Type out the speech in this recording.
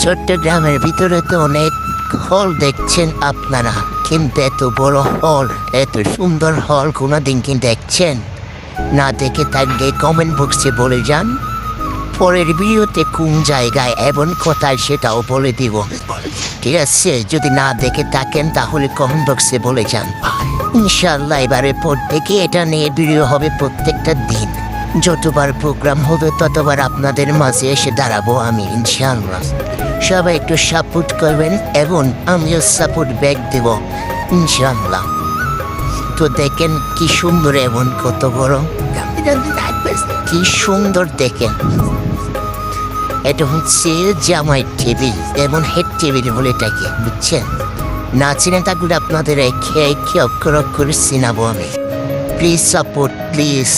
চট্টগ্রামের ভিতরে তো অনেক হল দেখছেন আপনারা, কিন্তু এত বড় হল, এত সুন্দর হল কোনোদিন কি দেখছেন? না দেখে থাকলে কমেন্ট বক্সে বলে যান। পরের ভিডিওতে কোন জায়গায় এবং কোথায় সেটাও বলে দিব, ঠিক আছে? যদি না দেখে থাকেন তাহলে কমেন্ট বক্সে বলে যান। ইনশাল্লাহ এবারের পর থেকে এটা নিয়ে ভিডিও হবে প্রত্যেকটা দিন। যতবার প্রোগ্রাম হবে ততবার আপনাদের মাঝে এসে দাঁড়াবো আমি, ইনশাল্লাহ। সবাই একটু সাপোর্ট করবেন এবং আমিও সাপোর্ট ব্যাক দেব, ইনশাল্লাহ। তো দেখেন কি সুন্দর, এমন কত বড়, কি সুন্দর দেখেন। এটা হচ্ছে জামাই টেবিল, এমন হেড টেবিল বলে এটাকে, বুঝছেন? না চিনে থাকলে আপনাদের একে অক্ষর অক্ষরে চিনাবো আমি। Please support, please.